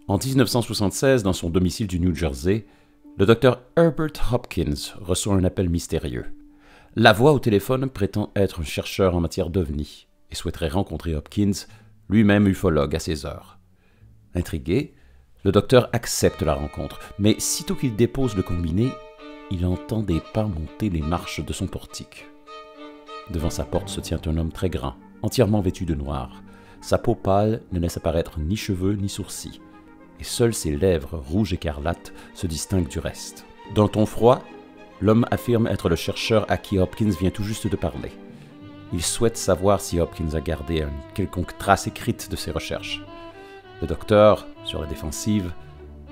En 1976, dans son domicile du New Jersey, le docteur Herbert Hopkins reçoit un appel mystérieux. La voix au téléphone prétend être un chercheur en matière d'ovnis et souhaiterait rencontrer Hopkins, lui-même ufologue à ses heures. Intrigué, le docteur accepte la rencontre, mais sitôt qu'il dépose le combiné, il entend des pas monter les marches de son portique. Devant sa porte se tient un homme très grand, entièrement vêtu de noir. Sa peau pâle ne laisse apparaître ni cheveux ni sourcils, et seules ses lèvres rouges écarlates se distinguent du reste. D'un ton froid, l'homme affirme être le chercheur à qui Hopkins vient tout juste de parler. Il souhaite savoir si Hopkins a gardé une quelconque trace écrite de ses recherches. Le docteur, sur la défensive,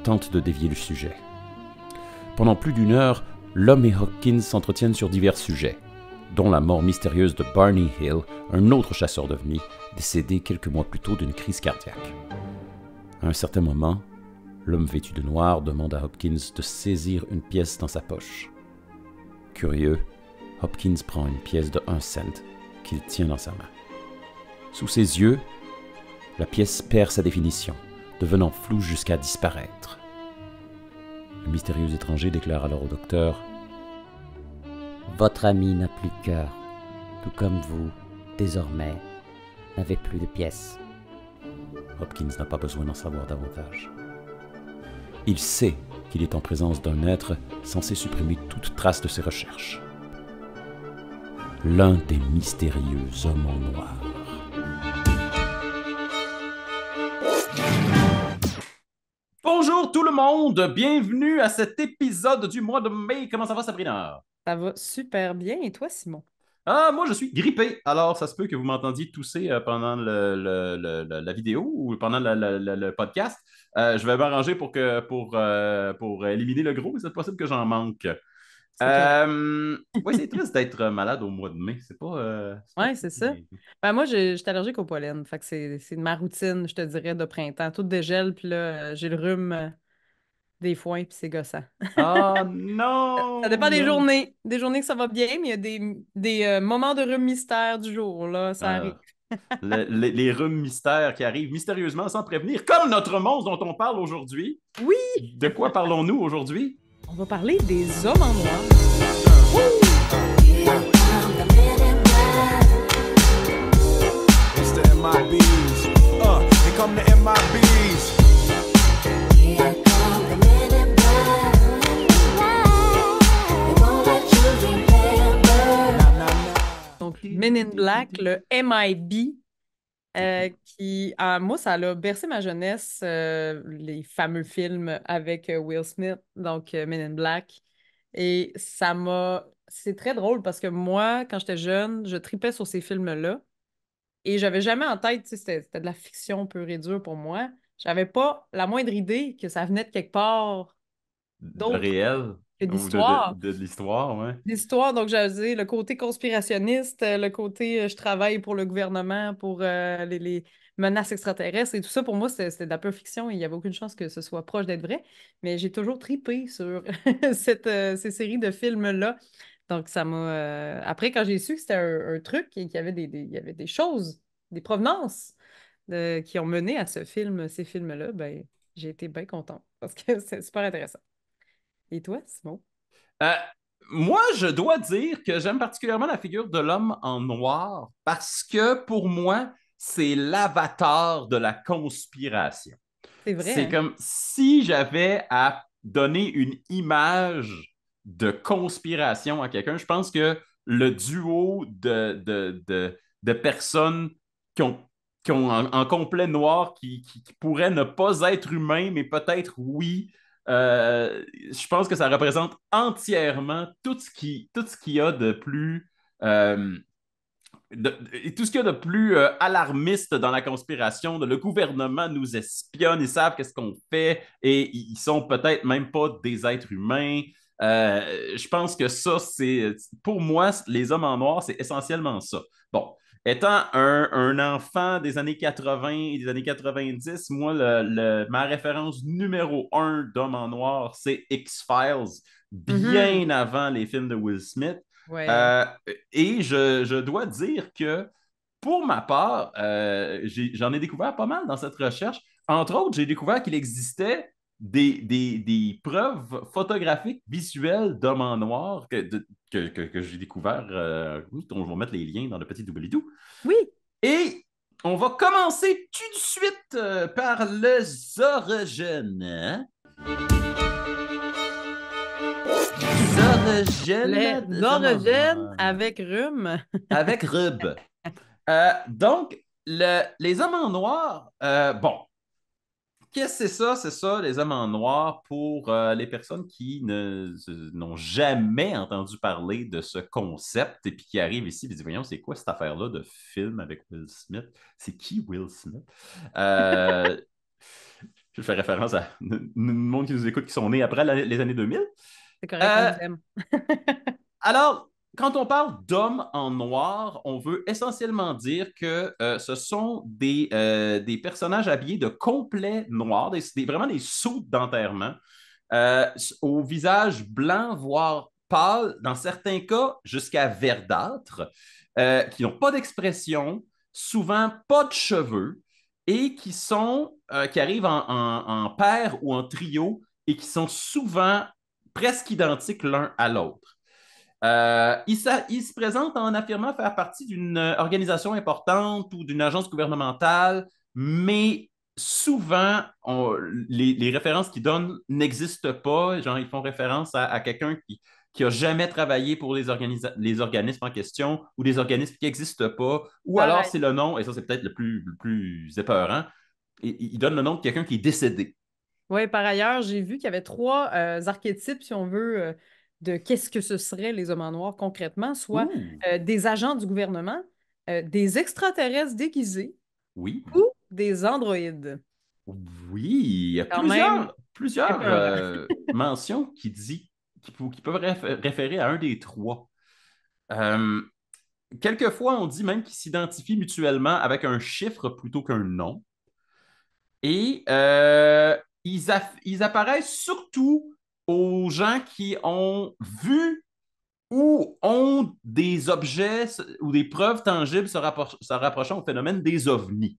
tente de dévier le sujet. Pendant plus d'une heure, l'homme et Hopkins s'entretiennent sur divers sujets, dont la mort mystérieuse de Barney Hill, un autre chasseur d'ovnis, décédé quelques mois plus tôt d'une crise cardiaque. À un certain moment, l'homme vêtu de noir demande à Hopkins de saisir une pièce dans sa poche. Curieux, Hopkins prend une pièce de 1 cent qu'il tient dans sa main. Sous ses yeux, la pièce perd sa définition, devenant floue jusqu'à disparaître. Le mystérieux étranger déclare alors au docteur « Votre ami n'a plus de cœur, tout comme vous, désormais, n'avez plus de pièces. » Hopkins n'a pas besoin d'en savoir davantage. Il sait qu'il est en présence d'un être censé supprimer toute trace de ses recherches. L'un des mystérieux hommes en noir. Bonjour tout le monde, bienvenue à cet épisode du mois de mai. Comment ça va, Sabrina? Ça va super bien. Et toi, Simon? Moi je suis grippé, alors ça se peut que vous m'entendiez tousser pendant la vidéo ou pendant le podcast. Je vais m'arranger pour éliminer le gros, mais c'est possible que j'en manque. C'est correct. Ouais, c'est triste d'être malade au mois de mai. C'est pas Ouais, c'est ça. très- Ben, moi, j'étais allergique au pollen. Fait que c'est ma routine, je te dirais, de printemps. Tout dégèle, puis là, j'ai le rhume, des foins, puis c'est gossant. Ah Ça non, dépend des non. journées. Des journées que ça va bien, mais il y a des moments de rhume mystère du jour, là. Ça arrive. Ah, les rhumes mystères qui arrivent mystérieusement sans prévenir, comme notre monstre dont on parle aujourd'hui. Oui! De quoi parlons-nous aujourd'hui? On va parler des hommes en noir. It's the MIBs. Here come the MIBs. Donc, Men in Black, le MIB, moi, ça a bercé ma jeunesse, les fameux films avec Will Smith, donc Men in Black. Et c'est très drôle parce que moi, quand j'étais jeune, je tripais sur ces films-là. Et j'avais jamais en tête, tu sais, c'était de la fiction pure et dure pour moi. J'avais pas la moindre idée que ça venait de quelque part De d'autre réel que ou d'histoire. de l'histoire, ouais. L'histoire, donc j'avais dit le côté conspirationniste, le côté je travaille pour le gouvernement, pour les menaces extraterrestres et tout ça, pour moi, c'était de la pure fiction et il n'y avait aucune chance que ce soit proche d'être vrai. Mais j'ai toujours tripé sur ces séries de films-là. Donc ça m'a. Après, quand j'ai su que c'était un truc et qu'il y avait il y avait des choses, des provenances qui ont mené à ces films-là, ben, j'ai été bien contente parce que c'est super intéressant. Et toi, Simon? Euh, Moi, je dois dire que j'aime particulièrement la figure de l'homme en noir parce que pour moi, c'est l'avatar de la conspiration. C'est vrai, C'est hein? comme si j'avais à donner une image de conspiration à quelqu'un. Je pense que le duo de personnes qui ont, qui ont en complet noir, qui pourraient ne pas être humains, mais peut-être oui, je pense que ça représente entièrement tout ce qu'il y a de plus euh, et tout ce qu'il y a de plus alarmiste dans la conspiration, le gouvernement nous espionne, ils savent qu'est-ce qu'on fait et ils sont peut-être même pas des êtres humains. Je pense que ça, pour moi, les hommes en noir, c'est essentiellement ça. Bon, étant un enfant des années 80 et des années 90, moi, ma référence numéro un d'homme en noir, c'est X-Files, Mhm. bien avant les films de Will Smith. Ouais. Euh, et je dois dire que pour ma part, j'en ai découvert pas mal dans cette recherche. Entre autres, j'ai découvert qu'il existait des preuves photographiques visuelles d'hommes en noir que j'ai découvert. Oui, on va mettre les liens dans le petit doobly-doo. Oui, Et on va commencer tout de suite par les origines. Hein? les Des origines avec rhume. avec Rub. Donc, les hommes en noir, bon, qu'est-ce que c'est ça? C'est ça, les hommes en noir, pour les personnes qui n'ont jamais entendu parler de ce concept et puis qui arrivent ici et disent, voyons, c'est quoi cette affaire-là de film avec Will Smith? C'est qui Will Smith? Je fais référence à le monde qui nous écoute qui sont nés après les années 2000. C'est correct, on Euh, vous aime. alors, quand on parle d'hommes en noir, on veut essentiellement dire que ce sont des personnages habillés de complet noir, vraiment des soutes d'enterrement, euh, au visage blanc, voire pâle, dans certains cas jusqu'à verdâtre, qui n'ont pas d'expression, souvent pas de cheveux, et qui arrivent en paire ou en trio, et qui sont souvent presque identiques l'un à l'autre. Il se présente en affirmant faire partie d'une organisation importante ou d'une agence gouvernementale, mais souvent, les références qu'ils donnent n'existent pas. Genre, ils font référence à quelqu'un qui a jamais travaillé pour les organismes en question ou des organismes qui n'existent pas, ou alors Pareil. c'est le nom, et ça c'est peut-être le plus épeurant, il donne le nom de quelqu'un qui est décédé. Oui, par ailleurs, j'ai vu qu'il y avait trois archétypes, si on veut, de qu'est-ce que ce serait les hommes en noir concrètement, soit Ouh, des agents du gouvernement, des extraterrestres déguisés oui. ou des androïdes. Oui, il y a Quand même plusieurs épeurant. mentions qui peuvent référer à un des trois. Euh, Quelquefois, on dit même qu'ils s'identifient mutuellement avec un chiffre plutôt qu'un nom. Et ils apparaissent surtout aux gens qui ont vu ou ont des objets ou des preuves tangibles se rapprochant au phénomène des ovnis,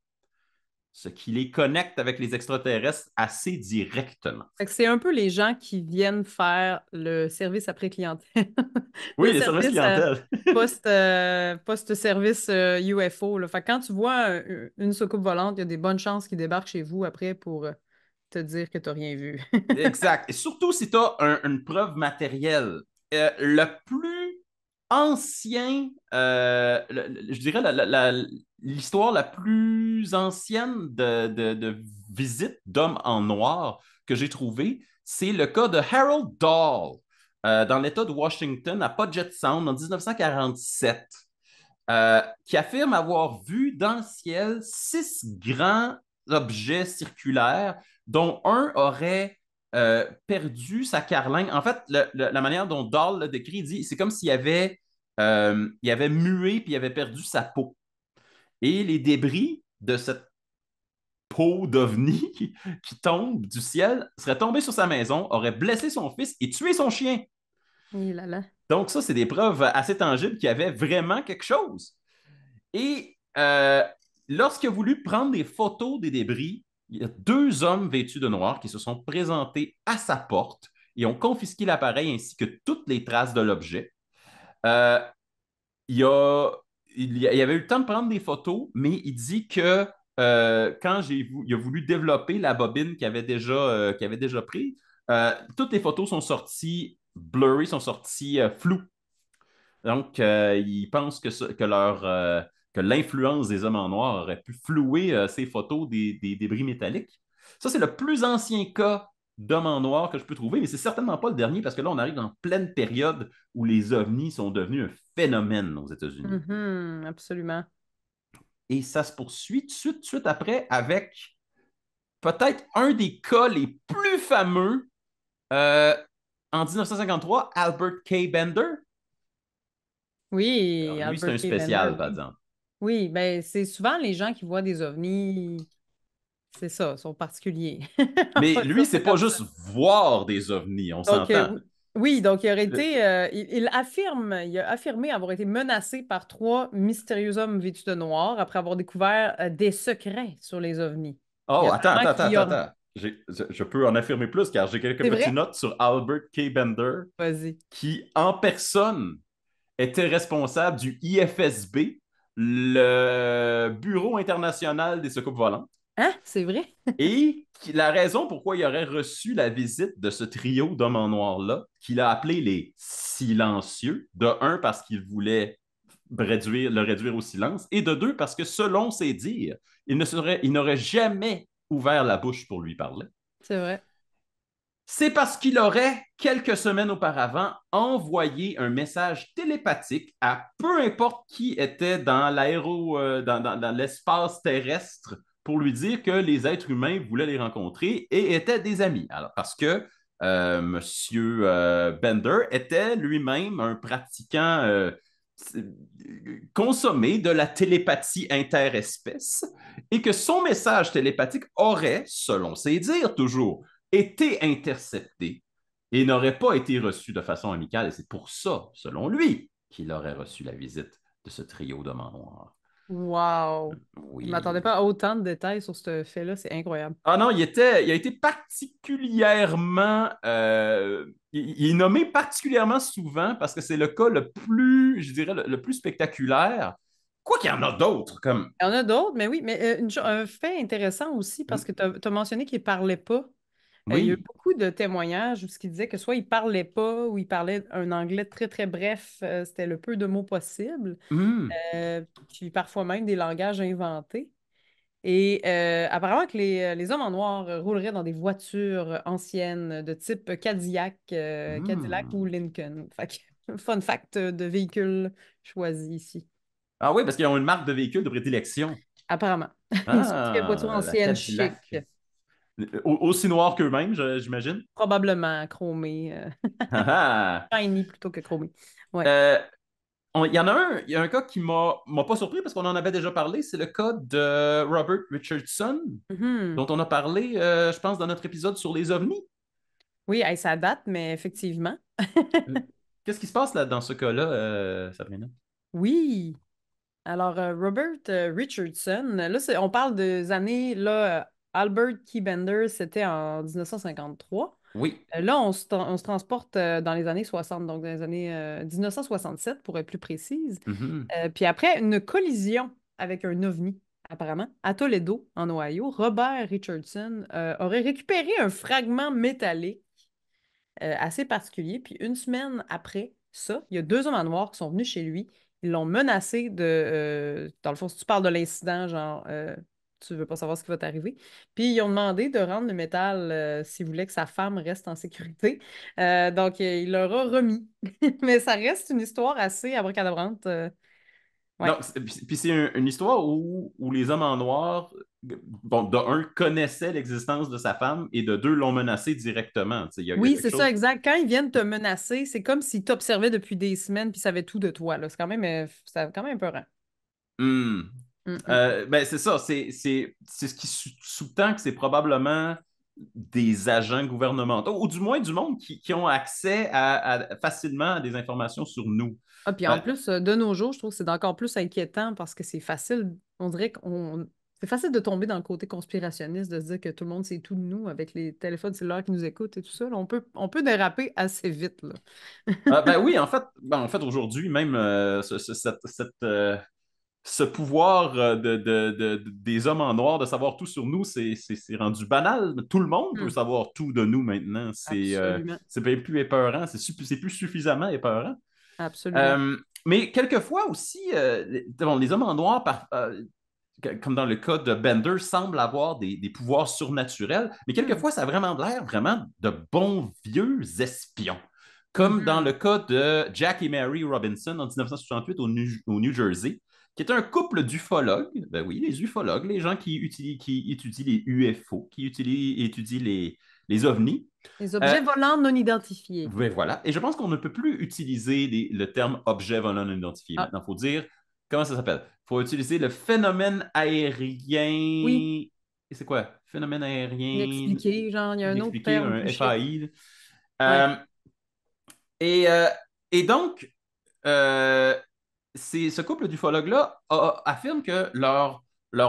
ce qui les connecte avec les extraterrestres assez directement. Fait que c'est un peu les gens qui viennent faire le service après clientèle. Oui, Le les services service clientèle. post-service UFO. Là. Fait que quand tu vois une soucoupe volante, il y a des bonnes chances qu'ils débarquent chez vous après pour te dire que tu n'as rien vu. Exact. Et surtout si tu as une preuve matérielle. Le plus ancien, je dirais l'histoire la plus ancienne de visite d'hommes en noir que j'ai trouvée, c'est le cas de Harold Dahl dans l'État de Washington à Puget Sound en 1947, qui affirme avoir vu dans le ciel 6 grands objets circulaires, dont un aurait perdu sa carlingue. En fait, la manière dont Dahl le décrit, il dit c'est comme il avait mué puis il avait perdu sa peau. Et les débris de cette peau d'ovni qui tombe du ciel seraient tombés sur sa maison, auraient blessé son fils et tué son chien. Et là là. Donc, ça, c'est des preuves assez tangibles qu'il y avait vraiment quelque chose. Et lorsqu'il a voulu prendre des photos des débris, il y a 2 hommes vêtus de noir qui se sont présentés à sa porte et ont confisqué l'appareil ainsi que toutes les traces de l'objet. Euh, il, y a, il avait eu le temps de prendre des photos, mais il dit que quand il a voulu développer la bobine qu'il avait déjà prise, toutes les photos sont sorties blurry, sont sorties floues. Donc, ils pensent que l'influence des hommes en noir aurait pu flouer ces photos des débris métalliques. Ça, c'est le plus ancien cas d'hommes en noir que je peux trouver, mais c'est certainement pas le dernier parce que là, on arrive en pleine période où les ovnis sont devenus un phénomène aux États-Unis. Mhm, absolument. Et ça se poursuit tout de suite après avec peut-être un des cas les plus fameux euh, en 1953, Albert K. Bender. Oui, Alors, lui, c'est Albert un K. Bender, spécial, par oui. exemple. Oui, ben c'est souvent les gens qui voient des ovnis, c'est ça, sont particuliers. On Mais va dire lui, ça c'est pas comme ça. juste voir des ovnis, on Donc, s'entend. Oui, donc il aurait été, il a affirmé avoir été menacé par 3 mystérieux hommes vêtus de noir après avoir découvert des secrets sur les ovnis. Puis Oh, attends, apparemment attends, attends, qu'il y attends, a... attends. Je peux en affirmer plus car j'ai quelques C'est petites vrai? notes sur Albert K. Bender Vas-y. qui, en personne, était responsable du IFSB, le Bureau international des secours volants. Hein? C'est vrai? Et la raison pourquoi il aurait reçu la visite de ce trio d'hommes en noir-là, qu'il a appelé les silencieux, de un, parce qu'il voulait le réduire au silence, et de deux, parce que selon ses dires, il n'aurait jamais ouvert la bouche pour lui parler. C'est vrai. C'est parce qu'il aurait, quelques semaines auparavant, envoyé un message télépathique à peu importe qui était dans l'espace terrestre pour lui dire que les êtres humains voulaient les rencontrer et étaient des amis. Alors, parce que Monsieur Bender était lui-même un pratiquant consommé de la télépathie interespèce et que son message télépathique aurait, selon ses dires toujours, été intercepté et n'aurait pas été reçu de façon amicale. Et c'est pour ça, selon lui, qu'il aurait reçu la visite de ce trio de noirs. Wow! Je m'attendais Oui. pas à autant de détails sur ce fait-là, c'est incroyable. Ah non, il a été particulièrement. Il est nommé particulièrement souvent parce que c'est le cas le plus, je dirais, le plus spectaculaire. Quoi qu'il y en a d'autres, comme. Il y en a d'autres, mais oui, mais un fait intéressant aussi, parce que tu as mentionné qu'il ne parlait pas. Il y a eu Oui. beaucoup de témoignages où ce qui disait que soit il parlait pas ou il parlait un anglais très, très bref, c'était le peu de mots possible, Hmm. puis parfois même des langages inventés. Et apparemment que les hommes en noir rouleraient dans des voitures anciennes de type Cadillac ou Hmm. Lincoln. Fait que, fun fact de véhicules choisis ici. Ah oui, parce qu'ils ont une marque de véhicule de prédilection. Apparemment. Ils sont très voitures Ah, la anciennes, chic, Cadillac. Aussi noir qu'eux-mêmes, j'imagine. probablement chromées, Ah, ah. shiny plutôt que chromées. Ouais. Euh, il y a un cas qui m'a pas surpris parce qu'on en avait déjà parlé, c'est le cas de Robert Richardson, Mhm. dont on a parlé, je pense, dans notre épisode sur les ovnis. Oui, hey, ça date, mais effectivement. Euh, Qu'est-ce qui se passe là dans ce cas-là, Sabrina? Oui. Alors, Robert Richardson, là, on parle des années, là, Albert Keybender, c'était en 1953. Oui. Là, on se transporte dans les années 60, donc dans les années 1967, pour être plus précise. Mhm. Puis après une collision avec un ovni, apparemment, à Toledo, en Ohio, Robert Richardson aurait récupéré un fragment métallique assez particulier. Puis une semaine après ça, il y a 2 hommes en noir qui sont venus chez lui. Ils l'ont menacé de... dans le fond, si tu parles de l'incident, genre, tu veux pas savoir ce qui va t'arriver. Puis ils ont demandé de rendre le métal s'ils voulaient que sa femme reste en sécurité. Donc, il leur a remis. Mais ça reste une histoire assez abracadabrante. Ouais. Donc, puis c'est une histoire où les hommes en noir, bon, de un, connaissaient l'existence de sa femme et de deux, l'ont menacé directement. Tu sais, il y a Oui, quelque c'est ça, chose. exact. Quand ils viennent te menacer, c'est comme s'ils t'observaient depuis des semaines puis savaient tout de toi, là. C'est quand même peurant. Hmm. Mm, mm. Ben, c'est ça, c'est ce qui sous-tend que c'est probablement des agents gouvernementaux, ou du moins du monde qui ont accès facilement à des informations sur nous. Ah, puis Euh, en plus, de nos jours, je trouve que c'est encore plus inquiétant parce que c'est facile, on dirait qu'on... C'est facile de tomber dans le côté conspirationniste, de se dire que tout le monde sait tout de nous avec les téléphones cellulaires qui nous écoutent et tout ça. Là, on peut déraper assez vite, là. ben oui, en fait aujourd'hui, même ce pouvoir des hommes en noir de savoir tout sur nous, c'est rendu banal. Tout le monde peut Hmm, savoir tout de nous maintenant. absolument. C'est bien plus épeurant, c'est plus suffisamment épeurant. Absolument. Mais quelquefois aussi, bon, les hommes en noir, comme dans le cas de Bender, semblent avoir des pouvoirs surnaturels, mais Hmm, quelquefois, ça a vraiment l'air vraiment de bons vieux espions. Comme dans le mhm. cas de Jack et Mary Robinson en 1968 au New Jersey, qui est un couple d'ufologues. Ben oui, les ufologues, les gens qui étudient les UFO, étudient les ovnis. Les Euh, objets volants non identifiés. ben voilà. Et je pense qu'on ne peut plus utiliser le terme objet volant non identifié. Ah, Maintenant, il faut dire, comment ça s'appelle? Il faut utiliser le phénomène oui, aérien. Et c'est quoi? Phénomène aérien inexpliqué, genre, il y a un autre inexpliqué, terme un plus chic. FAI. Ouais. Euh, Et, euh, et donc, euh, ce couple d'ufologues-là affirme que leur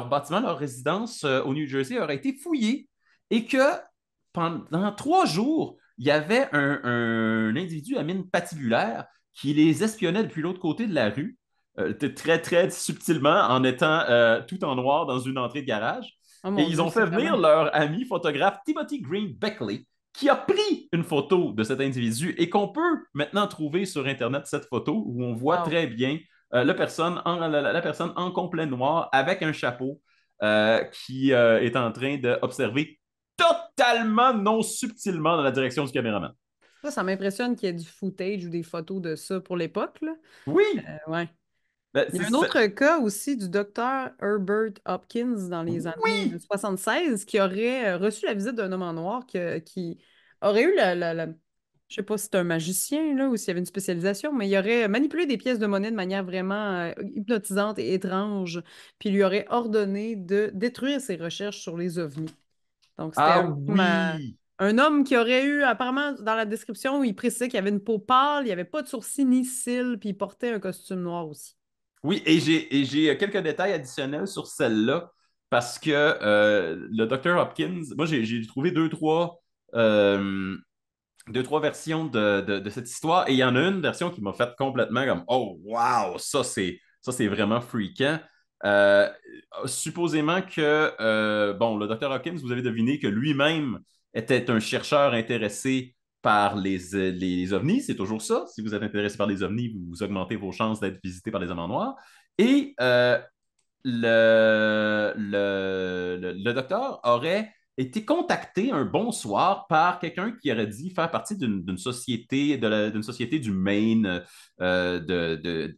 bâtiment, leur résidence au New Jersey aurait été fouillé et que pendant 3 jours, il y avait un individu à mine patibulaire qui les espionnait depuis l'autre côté de la rue, très, très subtilement, en étant tout en noir dans une entrée de garage. Oh Et mon ils Dieu, ont c'est fait vraiment. venir leur ami photographe Timothy Green Beckley, qui a pris une photo de cet individu et qu'on peut maintenant trouver sur Internet cette photo où on voit Wow. très bien la personne en complet noir avec un chapeau qui est en train d'observer totalement non subtilement dans la direction du caméraman. Ça m'impressionne qu'il y ait du footage ou des photos de ça pour l'époque, là. Oui, Ouais. ben, Il y a un autre cas aussi du docteur Herbert Hopkins dans les années oui. 76 qui aurait reçu la visite d'un homme en noir qui aurait eu je sais pas si c'est un magicien là, ou s'il y avait une spécialisation, mais il aurait manipulé des pièces de monnaie de manière vraiment hypnotisante et étrange, puis il lui aurait ordonné de détruire ses recherches sur les ovnis. Donc c'était Ah un, comme, oui. un homme qui aurait eu, apparemment, dans la description, il précisait qu'il avait une peau pâle, il n'y avait pas de sourcils ni cils, puis il portait un costume noir aussi. Oui, et j'ai quelques détails additionnels sur celle-là parce que le Dr. Hopkins, moi j'ai trouvé euh, deux, trois versions de cette histoire et il y en a une version qui m'a fait complètement comme oh wow, ça c'est vraiment freakant. Euh, Supposément que bon, le Dr. Hopkins, vous avez deviné que lui-même était un chercheur intéressé par les ovnis, c'est toujours ça. Si vous êtes intéressé par les ovnis, vous augmentez vos chances d'être visité par les hommes en noir. Et le docteur aurait été contacté un bon soir par quelqu'un qui aurait dit faire partie d'une société, d'une société du Maine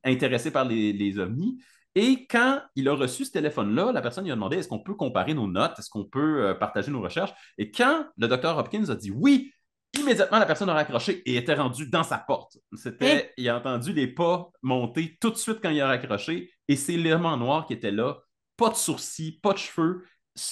intéressée par les ovnis. Et quand il a reçu ce téléphone-là, la personne lui a demandé est-ce qu'on peut comparer nos notes, est-ce qu'on peut partager nos recherches. Et quand le docteur Hopkins a dit oui, immédiatement la personne a raccroché et était rendue dans sa porte. Hein? Il a entendu les pas monter tout de suite quand il a raccroché et c'est l'élément noir qui était là, pas de sourcils, pas de cheveux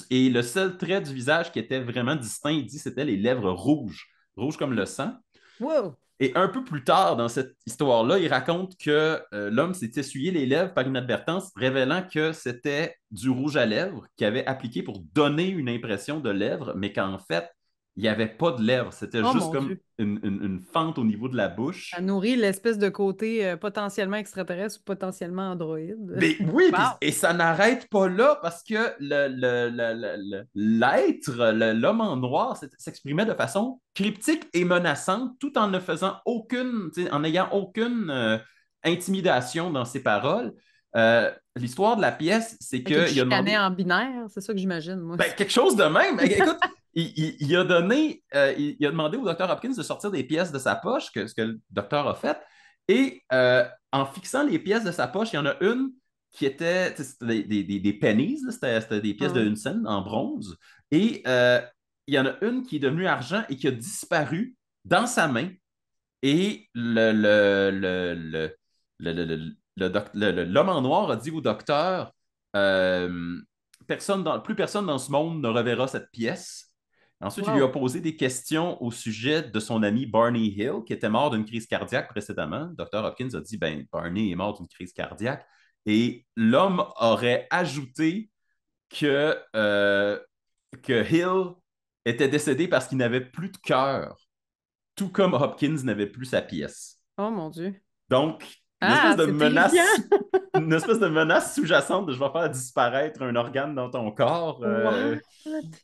et le seul trait du visage qui était vraiment distinct, il dit c'était les lèvres rouges, rouges comme le sang. Wow! Et un peu plus tard dans cette histoire-là, il raconte que l'homme s'est essuyé les lèvres par inadvertance, révélant que c'était du rouge à lèvres qu'il avait appliqué pour donner une impression de lèvres, mais qu'en fait, il n'y avait pas de lèvres. C'était Oh juste mon comme Dieu! une fente au niveau de la Ça bouche. nourrit l'espèce de côté potentiellement extraterrestre ou potentiellement androïde. Mais oui, Wow! et ça n'arrête pas là parce que l'être, l'homme en noir, s'exprimait de façon cryptique et menaçante tout en ne faisant aucune, en n'ayant aucune intimidation dans ses paroles. L'histoire de la pièce, c'est Fait qu'il te qu'il a chicanait demandé en binaire, c'est ça que j'imagine, moi. ben, quelque chose de même. Écoute, il a donné, il a demandé au docteur Hopkins de sortir des pièces de sa poche, ce que le docteur a fait. Et en fixant les pièces de sa poche, il y en a une qui était, c'était des pennies, c'était des pièces de Hum. une cent en bronze. Et il y en a une qui est devenue argent et qui a disparu dans sa main. Et l'homme en noir a dit au docteur euh, plus personne dans ce monde ne reverra cette pièce. Ensuite, il lui a Wow! posé des questions au sujet de son ami Barney Hill, qui était mort d'une crise cardiaque précédemment. Dr. Hopkins a dit ben, Barney est mort d'une crise cardiaque. Et l'homme aurait ajouté que Hill était décédé parce qu'il n'avait plus de cœur, tout comme Hopkins n'avait plus sa pièce. Oh mon Dieu! Donc, Ah, c'est terrifiant! une espèce de menace sous-jacente de je vais faire disparaître un organe dans ton corps. What?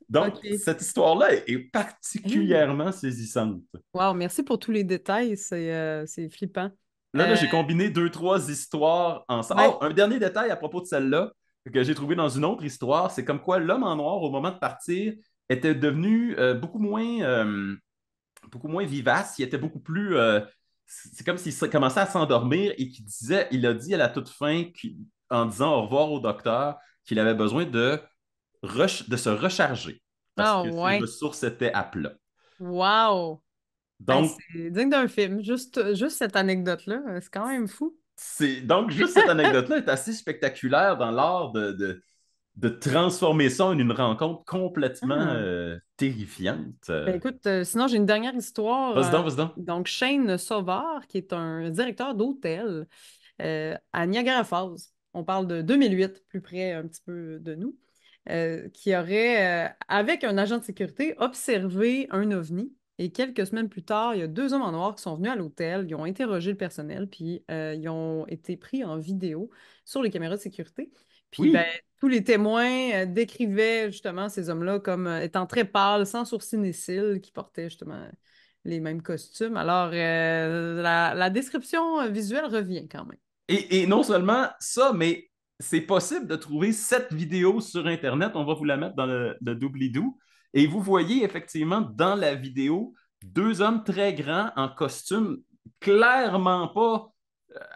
Donc, OK. cette histoire-là est Hey. particulièrement saisissante. Wow, merci pour tous les détails, c'est flippant. Là, j'ai combiné deux, trois histoires ensemble. Oh, Ouais. un dernier détail à propos de celle-là que j'ai trouvé dans une autre histoire, c'est comme quoi l'homme en noir, au moment de partir, était devenu beaucoup moins vivace, il était beaucoup plus. C'est comme s'il commençait à s'endormir et il a dit à la toute fin, en disant au revoir au docteur, qu'il avait besoin de se recharger parce Ah que ses ouais. ressources étaient à plat. Wow! Hey, Donc, c'est digne d'un film. Juste cette anecdote-là, c'est quand même fou. donc juste cette anecdote-là est assez spectaculaire dans l'art de transformer ça en une rencontre complètement Ah. terrifiante. Ben écoute, sinon, j'ai une dernière histoire. Vas-y donc, vas-y donc. Donc, Shane Sauvard, qui est un directeur d'hôtel à Niagara Falls. On parle de 2008, plus près un petit peu de nous, qui aurait, avec un agent de sécurité, observé un ovni. Et quelques semaines plus tard, il y a deux hommes en noir qui sont venus à l'hôtel, ils ont interrogé le personnel, puis ils ont été pris en vidéo sur les caméras de sécurité. Puis ben, Oui. tous les témoins décrivaient justement ces hommes-là comme étant très pâles, sans sourcils ni cils, qui portaient justement les mêmes costumes. Alors, la description visuelle revient quand même. Et non seulement ça, mais c'est possible de trouver cette vidéo sur Internet. On va vous la mettre dans le doobly-doo. Et vous voyez effectivement dans la vidéo deux hommes très grands en costume, clairement pas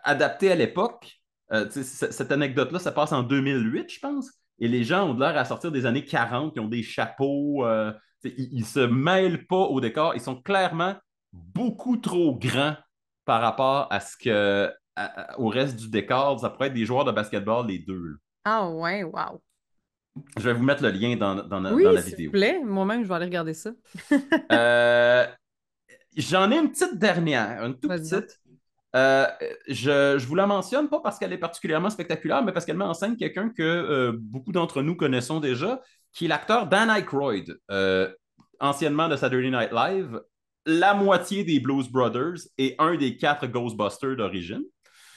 adaptés à l'époque. Cette anecdote-là, ça passe en 2008, je pense. Et les gens ont l'air à sortir des années 40, qui ont des chapeaux. Ils ne se mêlent pas au décor. Ils sont clairement beaucoup trop grands par rapport à ce que, au reste du décor. Ça pourrait être des joueurs de basketball, les deux, là. Ah ouais, wow. Je vais vous mettre le lien Oui, dans la s'il vous vidéo. plaît. Moi-même, je vais aller regarder ça. Euh, J'en ai une petite dernière, une toute Vas-y donc. petite. Je vous la mentionne pas parce qu'elle est particulièrement spectaculaire, mais parce qu'elle met en scène quelqu'un que beaucoup d'entre nous connaissons déjà, qui est l'acteur Dan Aykroyd, anciennement de Saturday Night Live, la moitié des Blues Brothers et un des quatre Ghostbusters d'origine.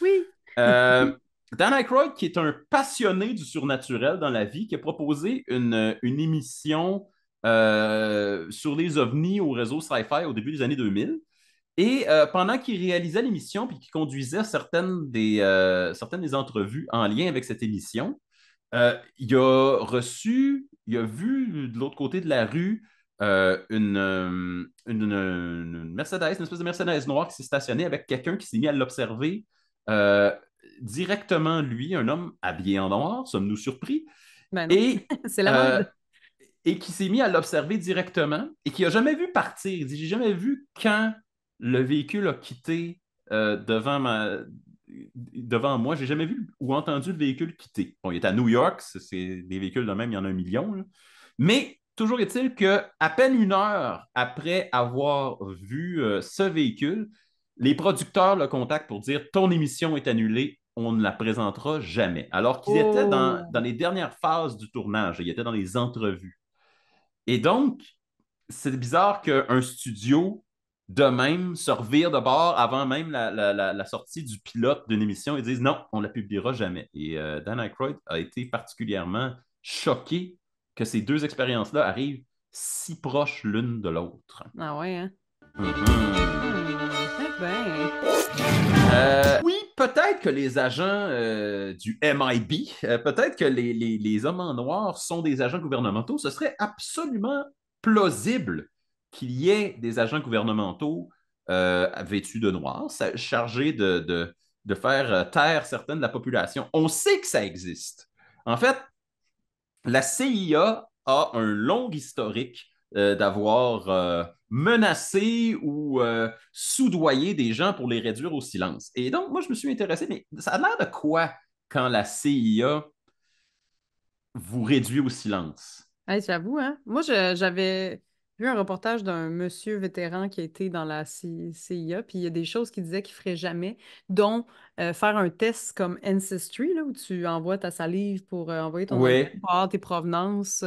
Oui. Euh, Dan Aykroyd, qui est un passionné du surnaturel dans la vie, qui a proposé une émission sur les ovnis au réseau Sci-Fi au début des années 2000. Et pendant qu'il réalisait l'émission puis qu'il conduisait certaines des entrevues en lien avec cette émission, il a vu de l'autre côté de la rue une Mercedes, une espèce de Mercedes noire qui s'est stationnée avec quelqu'un qui s'est mis à l'observer euh, directement, lui, un homme habillé en noir, sommes-nous surpris, Ben non, et, c'est la euh, mode. et qui s'est mis à l'observer directement et qui n'a jamais vu partir. Il dit, j'ai jamais vu quand le véhicule a quitté devant moi. J'ai jamais vu ou entendu le véhicule quitter. Bon, il est à New York, c'est des véhicules de même, il y en a un million, là. Mais toujours est-il que à peine une heure après avoir vu ce véhicule, les producteurs le contactent pour dire ton émission est annulée, on ne la présentera jamais. Alors qu'ils étaient dans Oh. les dernières phases du tournage, ils étaient dans les entrevues. Et donc, c'est bizarre qu'un studio de même se revire de bord avant même la sortie du pilote d'une émission et disent non, on ne la publiera jamais. Et Dan Aykroyd a été particulièrement choqué que ces deux expériences-là arrivent si proches l'une de l'autre. Ah ouais, hein? Mhm. Eh ben. Oui, peut-être que les agents du MIB, peut-être que les hommes en noir sont des agents gouvernementaux. Ce serait absolument plausible qu'il y ait des agents gouvernementaux vêtus de noir, chargés de faire taire certaines de la population. On sait que ça existe. En fait, la CIA a un long historique d'avoir menacé ou soudoyé des gens pour les réduire au silence. Et donc, moi, je me suis intéressé, mais ça a l'air de quoi quand la CIA vous réduit au silence? Hey, j'avoue, hein? Moi, j'avais vu un reportage d'un monsieur vétéran qui a été dans la CIA, puis il y a des choses qu'il disait qu'il ferait jamais, dont faire un test comme Ancestry, là, où tu envoies ta salive pour envoyer ton ADN, Oui. pour avoir tes provenances.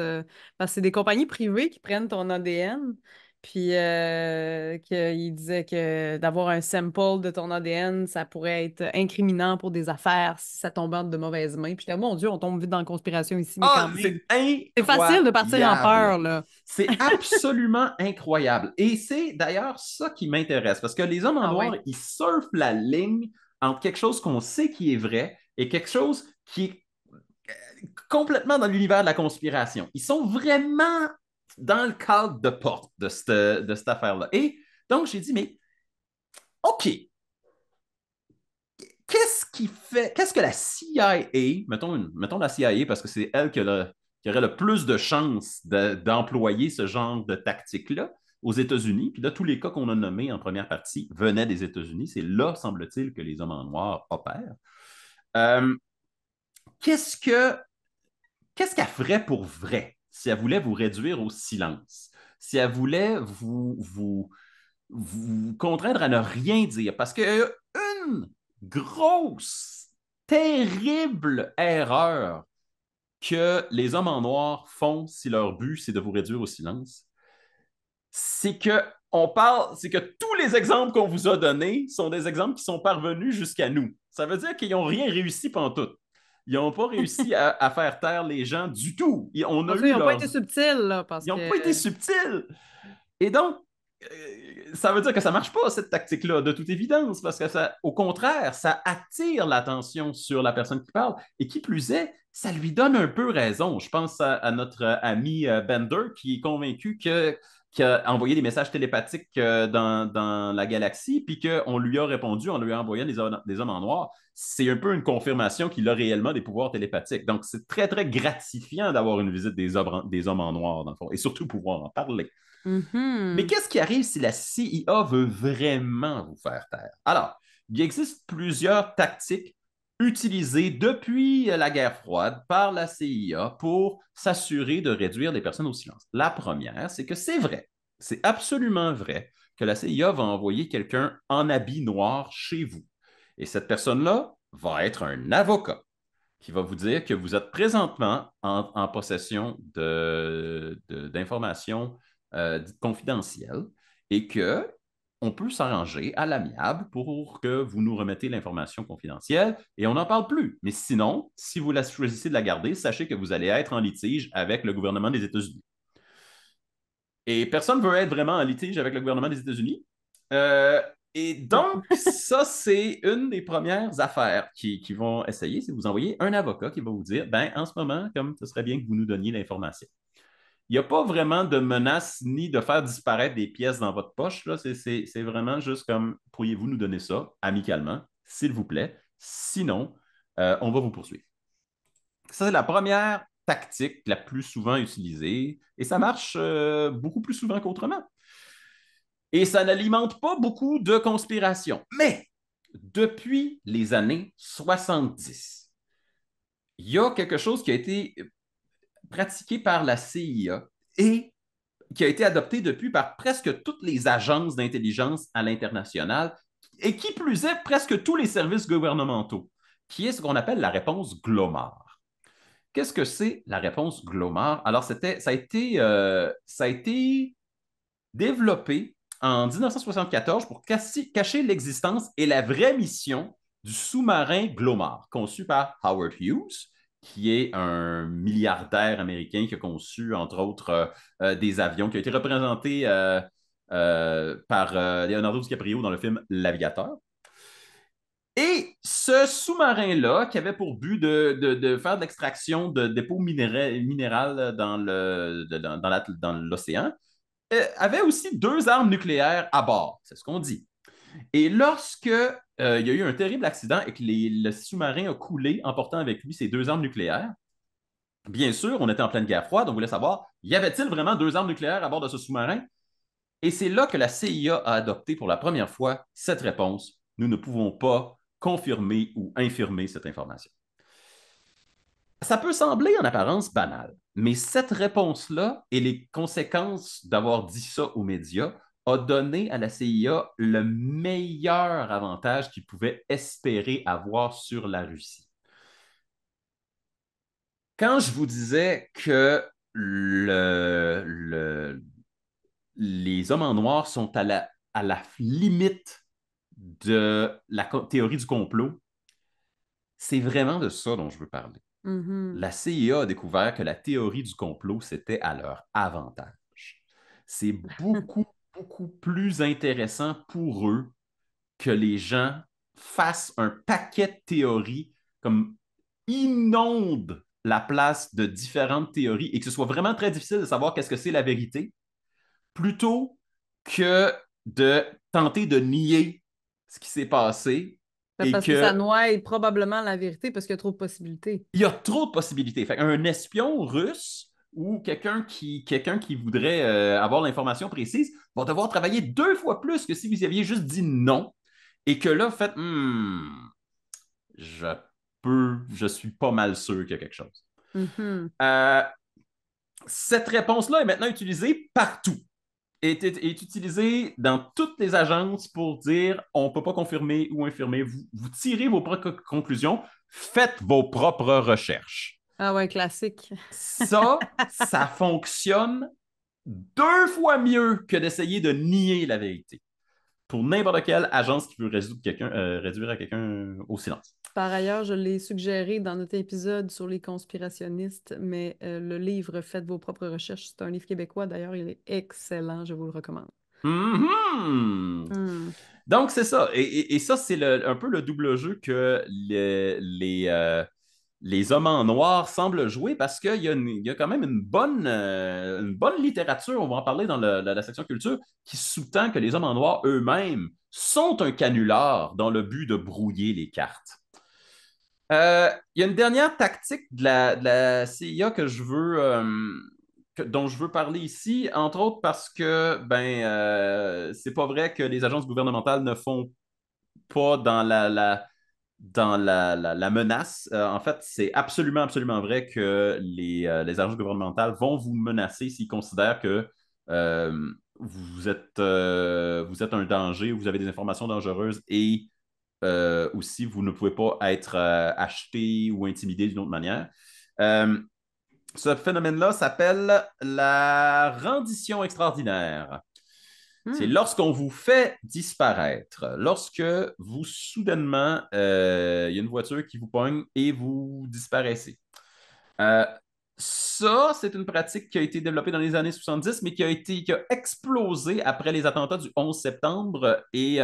Parce que c'est des compagnies privées qui prennent ton ADN. Puis il disait que d'avoir un sample de ton ADN, ça pourrait être incriminant pour des affaires si ça tombait entre de mauvaises mains. Puis j'étais, mon Dieu, on tombe vite dans la conspiration ici, mais quand Ah, même. c'est C'est facile de partir en incroyable. peur, là. C'est absolument incroyable. Et c'est d'ailleurs ça qui m'intéresse, parce que les hommes en Ah noir, ouais. ils surfent la ligne entre quelque chose qu'on sait qui est vrai et quelque chose qui est complètement dans l'univers de la conspiration. Ils sont vraiment dans le cadre de porte de cette affaire-là. Et donc, j'ai dit, mais OK, qu'est-ce que la CIA, mettons la CIA parce que c'est elle qui aurait le plus de chances d'employer ce genre de tactique-là aux États-Unis. Puis là, tous les cas qu'on a nommés en première partie venaient des États-Unis. C'est là, semble-t-il, que les hommes en noir opèrent. Euh, qu'est-ce que qu'est-ce qu'elle ferait pour vrai si elle voulait vous réduire au silence? Si elle voulait vous contraindre à ne rien dire? Parce que une grosse, terrible erreur que les hommes en noir font si leur but, c'est de vous réduire au silence, c'est que c'est que tous les exemples qu'on vous a donnés sont des exemples qui sont parvenus jusqu'à nous. Ça veut dire qu'ils n'ont rien réussi pantoute. Ils n'ont pas réussi à faire taire les gens du tout. On a En tout cas, eu ils n'ont pas leur... été subtils, là, parce Ils n'ont que. pas été subtils. Et donc, ça veut dire que ça ne marche pas, cette tactique-là, de toute évidence, parce que ça, au contraire, ça attire l'attention sur la personne qui parle. Et qui plus est, ça lui donne un peu raison. Je pense à notre ami Bender, qui est convaincu qu'il a envoyé des messages télépathiques dans la galaxie, puis qu'on lui a répondu en lui envoyant des hommes en noir. C'est un peu une confirmation qu'il a réellement des pouvoirs télépathiques. Donc, c'est très, très gratifiant d'avoir une visite des hommes en noir, dans le fond, et surtout pouvoir en parler. Mais Mhm. qu'est-ce qui arrive si la CIA veut vraiment vous faire taire? Alors, il existe plusieurs tactiques utilisées depuis la guerre froide par la CIA pour s'assurer de réduire les personnes au silence. La première, c'est que c'est vrai, c'est absolument vrai que la CIA va envoyer quelqu'un en habit noir chez vous. Et cette personne-là va être un avocat qui va vous dire que vous êtes présentement en possession d'informations dites confidentielles et que on peut s'arranger à l'amiable pour que vous nous remettez l'information confidentielle et on n'en parle plus. Mais sinon, si vous choisissez de la garder, sachez que vous allez être en litige avec le gouvernement des États-Unis. Et personne ne veut être vraiment en litige avec le gouvernement des États-Unis. Euh, et donc, ça, c'est une des premières affaires qui vont essayer, c'est de vous envoyer un avocat qui va vous dire, ben, en ce moment, comme ce serait bien que vous nous donniez l'information. Il n'y a pas vraiment de menace ni de faire disparaître des pièces dans votre poche. Là. C'est vraiment juste comme, pourriez-vous nous donner ça amicalement, s'il vous plaît? Sinon, on va vous poursuivre. Ça, c'est la première tactique la plus souvent utilisée et ça marche beaucoup plus souvent qu'autrement. Et ça n'alimente pas beaucoup de conspirations. Mais depuis les années 70, il y a quelque chose qui a été pratiqué par la CIA et qui a été adopté depuis par presque toutes les agences d'intelligence à l'international et qui plus est presque tous les services gouvernementaux, qui est ce qu'on appelle la réponse Glomar. Qu'est-ce que c'est la réponse Glomar? Alors, ça a été développé en 1974 pour cacher l'existence et la vraie mission du sous-marin Glomar, conçu par Howard Hughes, qui est un milliardaire américain qui a conçu, entre autres, des avions, qui a été représenté par Leonardo DiCaprio dans le film L'Aviateur. Et ce sous-marin-là, qui avait pour but de faire de l'extraction de dépôts minérales dans l'océan, avait aussi 2 armes nucléaires à bord, c'est ce qu'on dit. Et lorsque il y a eu un terrible accident et que le sous-marin a coulé, emportant avec lui ces 2 armes nucléaires, bien sûr, on était en pleine guerre froide, on voulait savoir, y avait-il vraiment 2 armes nucléaires à bord de ce sous-marin? Et c'est là que la CIA a adopté pour la première fois cette réponse. Nous ne pouvons pas confirmer ou infirmer cette information. Ça peut sembler en apparence banal, mais cette réponse-là et les conséquences d'avoir dit ça aux médias a donné à la CIA le meilleur avantage qu'ils pouvaient espérer avoir sur la Russie. Quand je vous disais que les hommes en noir sont à la limite de la théorie du complot, c'est vraiment de ça dont je veux parler. Mhm. La CIA a découvert que la théorie du complot, c'était à leur avantage. C'est beaucoup, beaucoup plus intéressant pour eux que les gens fassent un paquet de théories, comme inondent la place de différentes théories et que ce soit vraiment très difficile de savoir qu'est-ce que c'est la vérité, plutôt que de tenter de nier ce qui s'est passé et Parce que ça que noie probablement la vérité parce qu'il y a trop de possibilités. il y a trop de possibilités. Fait un espion russe ou quelqu'un qui voudrait avoir l'information précise va devoir travailler 2 fois plus que si vous aviez juste dit non et que là, vous faites je suis pas mal sûr qu'il y a quelque chose. Mhm. Euh, cette réponse-là est maintenant utilisée partout. Est utilisée dans toutes les agences pour dire on ne peut pas confirmer ou infirmer. Vous tirez vos propres conclusions, faites vos propres recherches. Ah ouais, classique. Ça fonctionne 2 fois mieux que d'essayer de nier la vérité pour n'importe quelle agence qui veut réduire à quelqu'un au silence. Par ailleurs, je l'ai suggéré dans notre épisode sur les conspirationnistes, mais le livre Faites vos propres recherches, c'est un livre québécois. D'ailleurs, il est excellent, je vous le recommande. Mm-hmm. Hmm. Donc, c'est ça. Et ça, c'est un peu le double jeu que les hommes en noir semblent jouer parce qu'il y a quand même une bonne littérature, on va en parler dans la section culture, qui sous-tend que les hommes en noir eux-mêmes sont un canular dans le but de brouiller les cartes. Il y a une dernière tactique de la CIA dont je veux parler ici, entre autres parce que c'est pas vrai que les agences gouvernementales ne font pas dans la menace. En fait, c'est absolument, absolument vrai que les agences gouvernementales vont vous menacer s'ils considèrent que euh, vous êtes un danger, vous avez des informations dangereuses et aussi vous ne pouvez pas être acheté ou intimidé d'une autre manière. Euh, Ce phénomène-là s'appelle la rendition extraordinaire. C'est Hmm. lorsqu'on vous fait disparaître, lorsque vous, soudainement, il y a une voiture qui vous pogne et vous disparaissez. Euh, Ça, c'est une pratique qui a été développée dans les années 70, mais qui a explosé après les attentats du 11 septembre et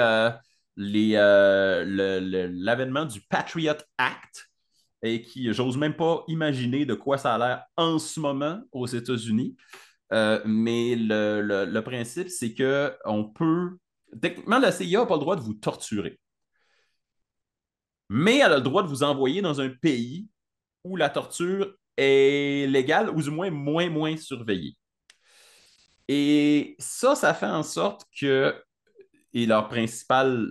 l'avènement du Patriot Act, et qui, j'ose même pas imaginer de quoi ça a l'air en ce moment aux États-Unis. Mais le principe, c'est que on peut. Techniquement, la CIA n'a pas le droit de vous torturer, mais elle a le droit de vous envoyer dans un pays où la torture est légale ou du moins surveillée. Et ça fait en sorte que, et leur principal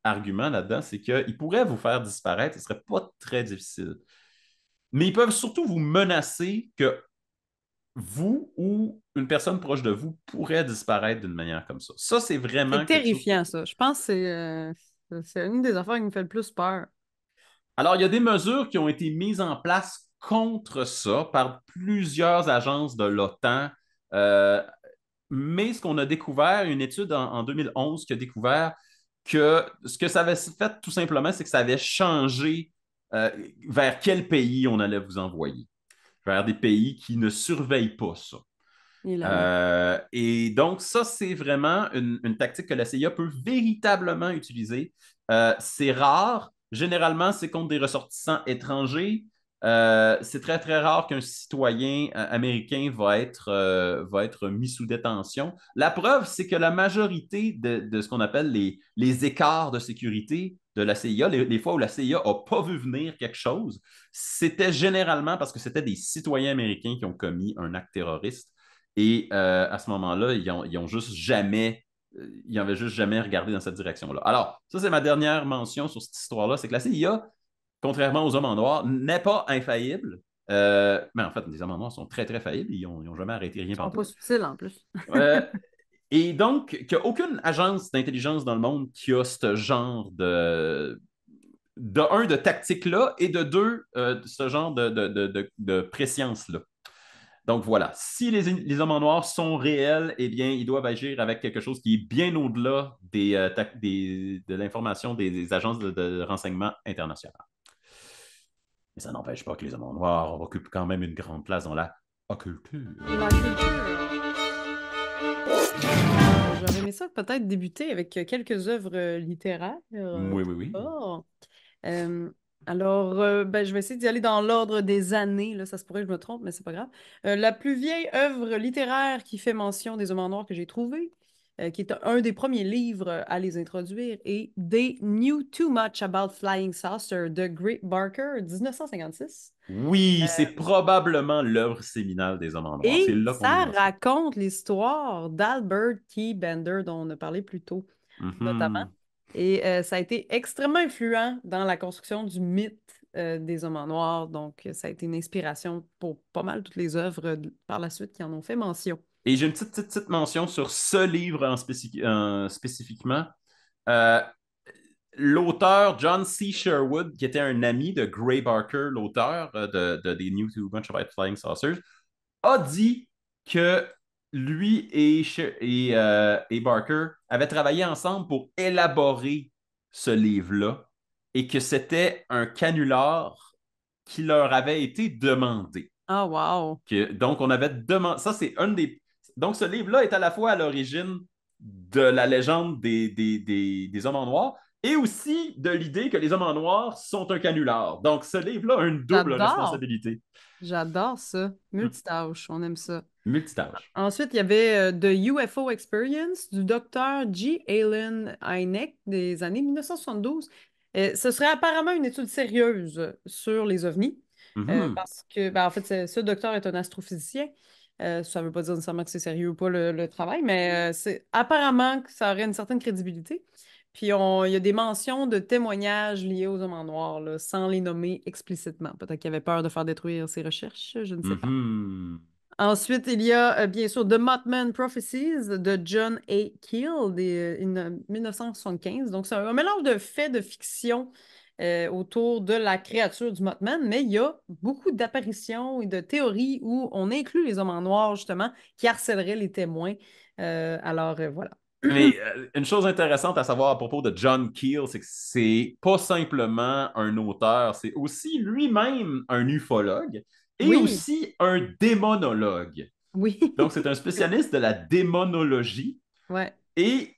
argument là-dedans, c'est qu'ils pourraient vous faire disparaître, ce ne serait pas très difficile. Mais ils peuvent surtout vous menacer que vous ou une personne proche de vous pourrait disparaître d'une manière comme ça. Ça, c'est C'est vraiment quelque chose. terrifiant, ça. Je pense que c'est une des affaires qui me fait le plus peur. Alors, il y a des mesures qui ont été mises en place contre ça par plusieurs agences de l'OTAN. Euh, mais ce qu'on a découvert, une étude en 2011 qui a découvert que ce que ça avait fait tout simplement, c'est que ça avait changé euh, vers quel pays on allait vous envoyer. Vers des pays qui ne surveillent pas ça. Et là là. Et donc, ça, c'est vraiment une tactique que la CIA peut véritablement utiliser. C'est rare. Généralement, c'est contre des ressortissants étrangers. C'est très, très rare qu'un citoyen américain va être mis sous détention. La preuve, c'est que la majorité de ce qu'on appelle les écarts de sécurité de la CIA, les fois où la CIA n'a pas vu venir quelque chose, c'était généralement parce que c'était des citoyens américains qui ont commis un acte terroriste. Et à ce moment-là, ils n'avaient juste jamais regardé dans cette direction-là. Alors, ça, c'est ma dernière mention sur cette histoire-là, c'est que la CIA, contrairement aux hommes en noir, n'est pas infaillible. Mais en fait, les hommes en noir sont très, très faillibles. Ils n'ont jamais arrêté rien Ils sont pendant tout. pas subtils en plus. Euh, et donc, qu'il n'y a aucune agence d'intelligence dans le monde qui a ce genre de tactique-là, et de deux, ce genre de préscience-là. Donc voilà, si les hommes en noir sont réels, eh bien, ils doivent agir avec quelque chose qui est bien au-delà de l'information des agences de renseignement internationales. Mais ça n'empêche pas que les hommes en noir occupent quand même une grande place dans la occulture. La culture. J'aurais aimé ça peut-être débuter avec quelques œuvres littéraires. Oui, oui, oui. Oh. Euh, alors, je vais essayer d'y aller dans l'ordre des années. Là, ça se pourrait que je me trompe, mais c'est pas grave. La plus vieille œuvre littéraire qui fait mention des hommes en noir que j'ai trouvée, qui est un des premiers livres à les introduire, est They Knew Too Much About Flying Saucer de Great Barker, 1956. Oui, c'est probablement l'œuvre séminale des hommes en noir. C'est Et là qu'on y ça en est. raconte l'histoire d'Albert Key Bender, dont on a parlé plus tôt, notamment. Mhm. Et ça a été extrêmement influent dans la construction du mythe des Hommes en Noir. Donc, ça a été une inspiration pour pas mal toutes les œuvres par la suite qui en ont fait mention. Et j'ai une petite mention sur ce livre spécifiquement. Euh, L'auteur John C. Sherwood, qui était un ami de Gray Barker, l'auteur des New to Bunch of Flying Saucers, a dit que lui et Barker avaient travaillé ensemble pour élaborer ce livre-là et que c'était un canular qui leur avait été demandé. Ah, wow! Donc, on avait demandé. Ça, c'est un des. Donc, ce livre-là est à la fois à l'origine de la légende des hommes en noir et aussi de l'idée que les hommes en noir sont un canular. Donc, ce livre-là a une double J'adore! responsabilité. J'adore ça. Multitâche, on aime ça. Multitâche. Ensuite, il y avait The UFO Experience du docteur G. Alan Hynek des années 1972. Ce serait apparemment une étude sérieuse sur les ovnis, Mhm. parce que, ben, en fait, ce docteur est un astrophysicien. Ça ne veut pas dire nécessairement que c'est sérieux ou pas le travail, mais c'est apparemment que ça aurait une certaine crédibilité. Puis il y a des mentions de témoignages liés aux hommes en noir, là, sans les nommer explicitement. Peut-être qu'il avait peur de faire détruire ses recherches, je ne sais pas. Mhm. Ensuite, il y a bien sûr The Mothman Prophecies de John A. Keel, 1975. Donc, c'est un mélange de faits de fiction autour de la créature du Mothman, mais il y a beaucoup d'apparitions et de théories où on inclut les hommes en noir, justement, qui harcèleraient les témoins. Voilà. Mais une chose intéressante à savoir à propos de John Keel, c'est que c'est pas simplement un auteur, c'est aussi lui-même un ufologue et Oui, aussi un démonologue. oui, Donc, c'est un spécialiste de la démonologie. ouais, Et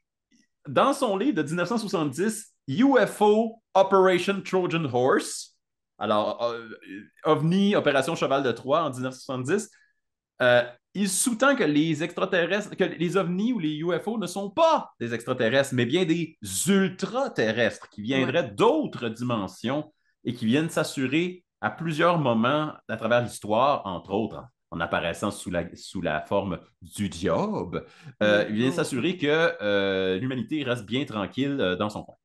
dans son livre de 1970, UFO Operation Trojan Horse, alors OVNI, Opération Cheval de Troie en 1970, euh, il sous-tend que les extraterrestres, que les ovnis ou les UFO ne sont pas des extraterrestres, mais bien des ultra-terrestres qui ouais. viendraient d'autres dimensions et qui viennent s'assurer à plusieurs moments à travers l'histoire, entre autres en apparaissant sous la forme du diable, Le il vient s'assurer que l'humanité reste bien tranquille dans son coin.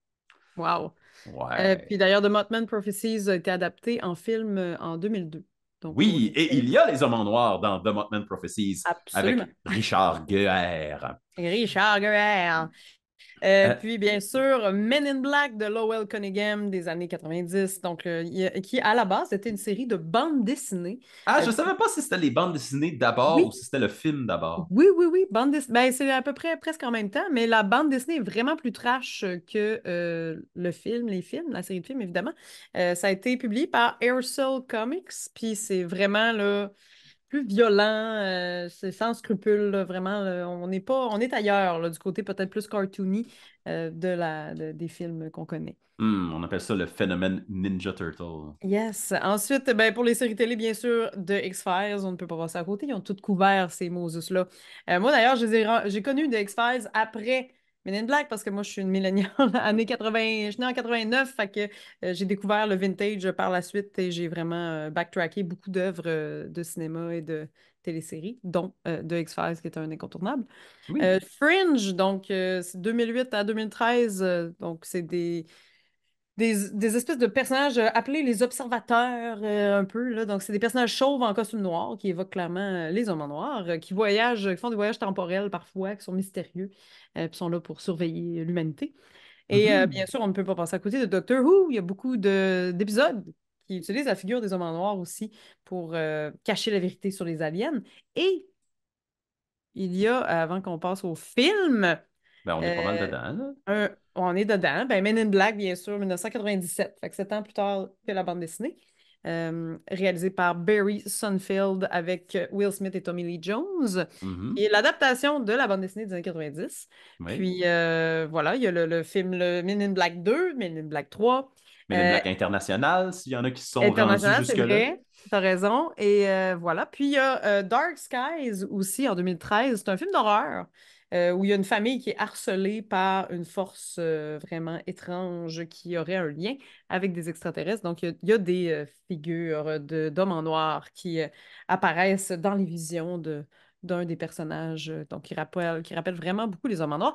Wow. Puis Ouais. d'ailleurs, The Mothman Prophecies a été adapté en film en 2002. Donc, au Oui, et il y Netflix. a les hommes en noir dans The Mothman Prophecies avec Absolument. Richard Gere. Richard Gere. Euh, Puis, bien sûr, Men in Black de Lowell Cunningham des années 90, donc, qui, à la base, était une série de bandes dessinées. Ah, je Euh, ne savais pas si c'était les bandes dessinées d'abord ou oui, si c'était le film d'abord. oui, oui, oui, ben, c'est à peu près presque en même temps, mais la bande dessinée est vraiment plus trash que la série de films, évidemment. Ça a été publié par Aircel Comics, puis c'est vraiment là, plus violent, c'est sans scrupules, là, vraiment. Là, on est ailleurs, là, du côté peut-être plus cartoony des films qu'on connaît. On appelle ça le phénomène Ninja Turtle. Yes. Ensuite, ben, pour les séries télé, bien sûr, de X-Files, on ne peut pas passer à côté. Ils ont toutes couvert ces Moses-là. Moi, d'ailleurs, j'ai connu de X-Files après Men in Black parce que moi, je suis une milléniale, années 80, je suis née en 89, fait que j'ai découvert le vintage par la suite et j'ai vraiment backtracké beaucoup d'œuvres de cinéma et de téléséries, dont de X-Files, qui est un incontournable. Oui. Fringe, donc, c'est 2008 à 2013, donc c'est des espèces de personnages appelés les observateurs, un peu, là. Donc, c'est des personnages chauves en costume noir qui évoquent clairement les hommes en noir, qui voyagent, qui font des voyages temporels parfois, qui sont mystérieux, puis sont là pour surveiller l'humanité. Et bien Mhm. sûr, on ne peut pas passer à côté de Doctor Who. Il y a beaucoup d'épisodes qui utilisent la figure des hommes en noir aussi pour cacher la vérité sur les aliens. Et il y a, avant qu'on passe au film, Ben, on est pas mal euh, dedans, là. on est dedans. Ben, Men in Black, bien sûr, 1997. Fait que 7 ans plus tard que la bande dessinée. Réalisée par Barry Sunfield avec Will Smith et Tommy Lee Jones. Mhm. Et l'adaptation de la bande dessinée des années 90. Oui. Puis voilà, il y a le film le Men in Black 2, Men in Black 3. Men in Euh, Black International, s'il y en a qui se sont rendus International, c'est jusque-là. vrai. T'as raison. Et voilà. Puis il y a Dark Skies aussi en 2013. C'est un film d'horreur où il y a une famille qui est harcelée par une force vraiment étrange qui aurait un lien avec des extraterrestres. Donc il y a des figures d'hommes en noir qui apparaissent dans les visions d'un des personnages, donc qui rappellent vraiment beaucoup les hommes en noir.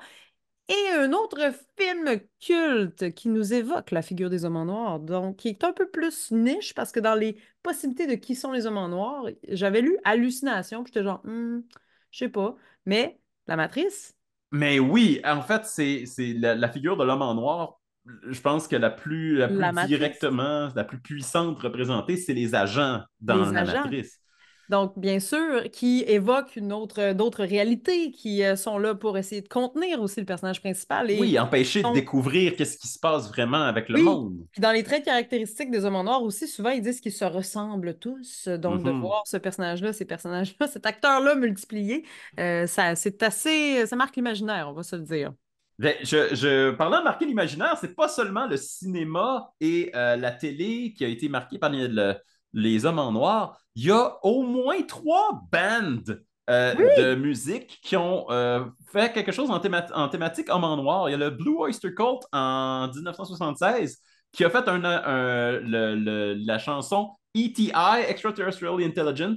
Et un autre film culte qui nous évoque la figure des hommes en noir, donc qui est un peu plus niche parce que dans les possibilités de qui sont les hommes en noir, j'avais lu Hallucination, puis j'étais genre, je sais pas, mais La Matrice, Mais oui, en fait, c'est la figure de l'homme en noir. Je pense que la plus La Matrice, directement, la plus puissante représentée, c'est les agents dans les la agents. matrice. Donc, bien sûr, qui évoquent d'autres réalités, qui sont là pour essayer de contenir aussi le personnage principal et Oui, empêcher de donc, découvrir qu'est-ce qui se passe vraiment avec le oui, monde. puis dans les traits caractéristiques des hommes en noir aussi, souvent ils disent qu'ils se ressemblent tous. Donc de Mhm. voir ce personnage-là, ces personnages-là, cet acteur-là multiplié, ça marque l'imaginaire, on va se le dire. Ben, parlant de marquer l'imaginaire, c'est pas seulement le cinéma et la télé qui a été marqué par les hommes en noir. Il y a au moins trois bandes de Oui! musique qui ont fait quelque chose en thématique homme en noir. Il y a le Blue Oyster Cult en 1976 qui a fait la chanson E.T.I. Extraterrestrially Intelligent,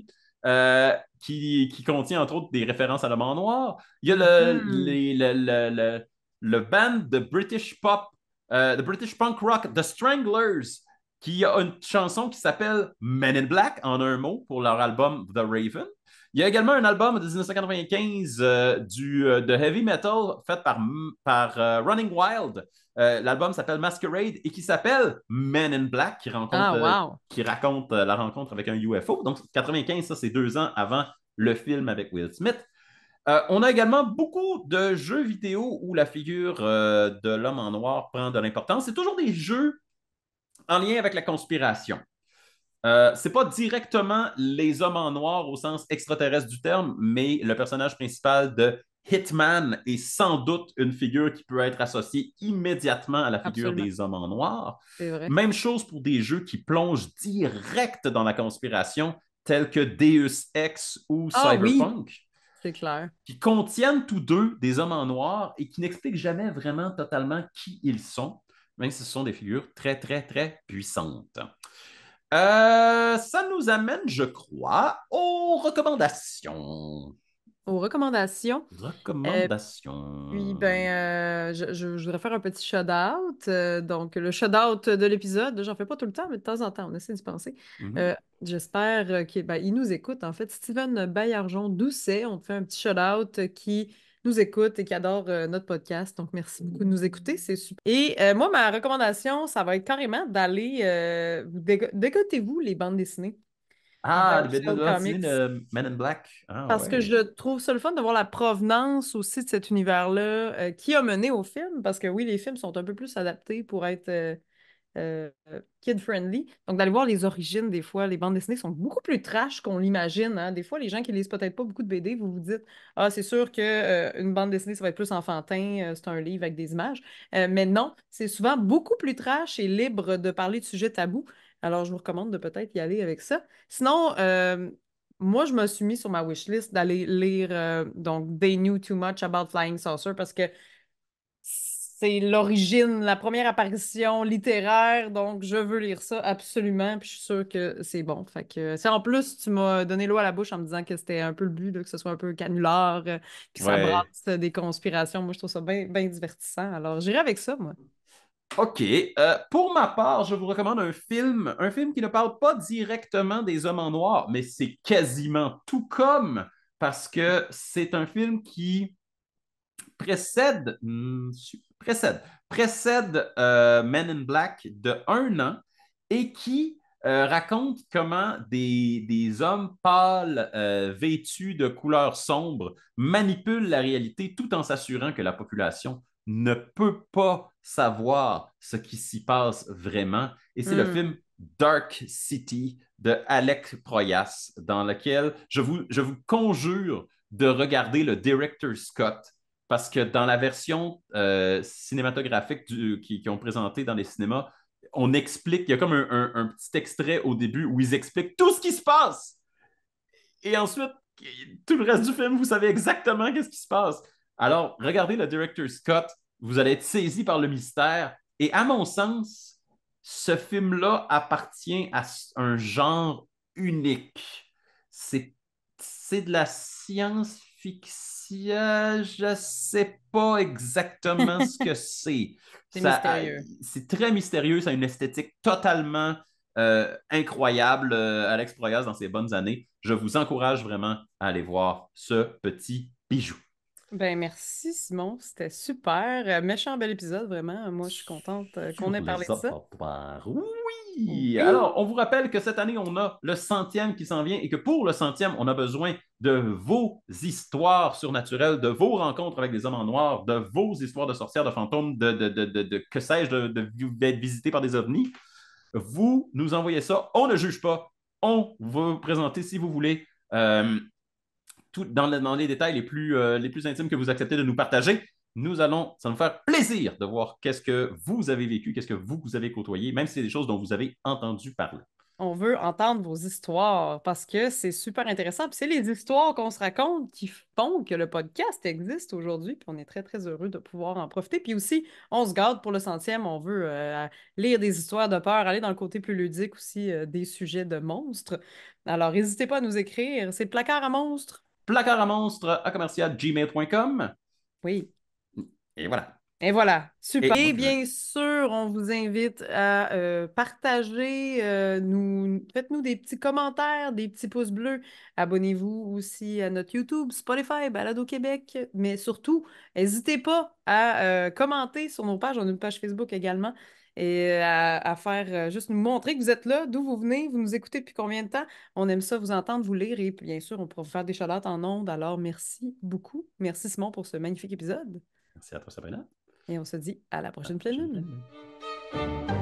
qui contient entre autres des références à l'homme en noir. Il y a Mhm. le band de de British punk rock, The Stranglers, qui a une chanson qui s'appelle Men in Black, en un mot, pour leur album The Raven. Il y a également un album de 1995 de heavy metal fait par Running Wild. L'album s'appelle Masquerade et qui s'appelle Men in Black, Ah, wow! qui raconte la rencontre avec un UFO. Donc, 95, ça, c'est 2 ans avant le film avec Will Smith. On a également beaucoup de jeux vidéo où la figure de l'homme en noir prend de l'importance. C'est toujours des jeux en lien avec la conspiration. C'est pas directement les hommes en noir au sens extraterrestre du terme, mais le personnage principal de Hitman est sans doute une figure qui peut être associée immédiatement à la figure Absolument, des hommes en noir. c'est vrai. Même chose pour des jeux qui plongent direct dans la conspiration, tels que Deus Ex ou Ah oui, Cyberpunk, c'est clair. qui contiennent tous deux des hommes en noir et qui n'expliquent jamais vraiment totalement qui ils sont, même si ce sont des figures très, très, très puissantes. Ça nous amène, je crois, aux recommandations. Aux recommandations, euh, puis, Recommandations. je voudrais faire un petit shout-out. Donc, le shout-out de l'épisode, j'en fais pas tout le temps, mais de temps en temps, on essaie d'y penser. Mhm. Euh, J'espère qu'il nous écoute. En fait, Steven Baillargeon Doucet, on te fait un petit shout-out qui nous écoute et qui adore notre podcast. Donc, merci beaucoup de nous écouter, c'est super. Et moi, ma recommandation, ça va être carrément d'aller, dégotez-vous les bandes dessinées. Ah, les BD Marvel dessinées Comics. de Men in Black. Ah Parce que ouais. je trouve ça le fun de voir la provenance aussi de cet univers-là qui a mené au film. Parce que oui, les films sont un peu plus adaptés pour être kid-friendly. Donc d'aller voir les origines, des fois, les bandes dessinées sont beaucoup plus trash qu'on l'imagine, hein. Des fois, les gens qui lisent peut-être pas beaucoup de BD, vous vous dites, ah, c'est sûr que une bande dessinée, ça va être plus enfantin, c'est un livre avec des images. Mais non, c'est souvent beaucoup plus trash et libre de parler de sujets tabous. Alors, je vous recommande de peut-être y aller avec ça. Sinon, moi, je me suis mis sur ma wishlist d'aller lire donc They Knew Too Much About Flying Saucer parce que c'est l'origine, la première apparition littéraire, donc je veux lire ça absolument, puis je suis sûre que c'est bon. Fait que, c'est en plus, tu m'as donné l'eau à la bouche en me disant que c'était un peu le but, là, que ce soit un peu canular, puis ça Ouais. brasse des conspirations. Moi, je trouve ça bien divertissant. Alors, j'irai avec ça, moi. OK. Pour ma part, je vous recommande un film qui ne parle pas directement des hommes en noir, mais c'est quasiment tout comme parce que c'est un film qui précède, précède Men in Black de 1 an et qui raconte comment des hommes pâles vêtus de couleurs sombres manipulent la réalité tout en s'assurant que la population ne peut pas savoir ce qui s'y passe vraiment. Et c'est le Hmm. film Dark City de Alec Proyas, dans lequel je vous conjure de regarder le director Scott parce que dans la version cinématographique qui ont présenté dans les cinémas, on explique, il y a comme un petit extrait au début où ils expliquent tout ce qui se passe. Et ensuite, tout le reste du film, vous savez exactement qu'est-ce qui se passe. Alors, regardez le director Scott, vous allez être saisi par le mystère. Et à mon sens, ce film-là appartient à un genre unique. C'est de la science asphyxia, je sais pas exactement ce que c'est. C'est mystérieux. C'est très mystérieux, ça a une esthétique totalement incroyable. Alex Proyas dans ses bonnes années. Je vous encourage vraiment à aller voir ce petit bijou. Ben merci Simon, c'était super. Méchant bel épisode, vraiment. Moi, je suis contente qu'on ait Sur parlé les de ça. abattoirs. Oui! Oui. Alors, on vous rappelle que cette année, on a le 100e qui s'en vient et que pour le 100e, on a besoin de vos histoires surnaturelles, de vos rencontres avec des hommes en noir, de vos histoires de sorcières, de fantômes, que sais-je, d'être visité par des ovnis. Vous nous envoyez ça, on ne juge pas, on va vous présenter si vous voulez. Tout dans les détails les plus intimes que vous acceptez de nous partager. Ça va nous faire plaisir de voir qu'est-ce que vous avez vécu, qu'est-ce que vous avez côtoyé, même si c'est des choses dont vous avez entendu parler. On veut entendre vos histoires parce que c'est super intéressant. Puis c'est les histoires qu'on se raconte qui font que le podcast existe aujourd'hui. Puis on est très, très heureux de pouvoir en profiter. Puis aussi, on se garde pour le 100e. On veut lire des histoires de peur, aller dans le côté plus ludique aussi des sujets de monstres. Alors, n'hésitez pas à nous écrire. C'est placard à monstres. Placard à monstres à commercial@gmail.com. Oui. Et voilà. Et voilà, super. Et Et bien sûr, on vous invite à partager, faites-nous des petits commentaires, des petits pouces bleus. Abonnez-vous aussi à notre YouTube, Spotify, Balado Québec, mais surtout, n'hésitez pas à commenter sur nos pages. On a une page Facebook également et à faire juste nous montrer que vous êtes là, d'où vous venez, vous nous écoutez depuis combien de temps. On aime ça, vous entendre, vous lire et bien sûr, on pourra vous faire des shout-outs en ondes. Alors, merci beaucoup. Merci Simon pour ce magnifique épisode. merci à toi, Sabrina. Et on se dit à la À prochaine la pleine prochaine lune. pleine lune.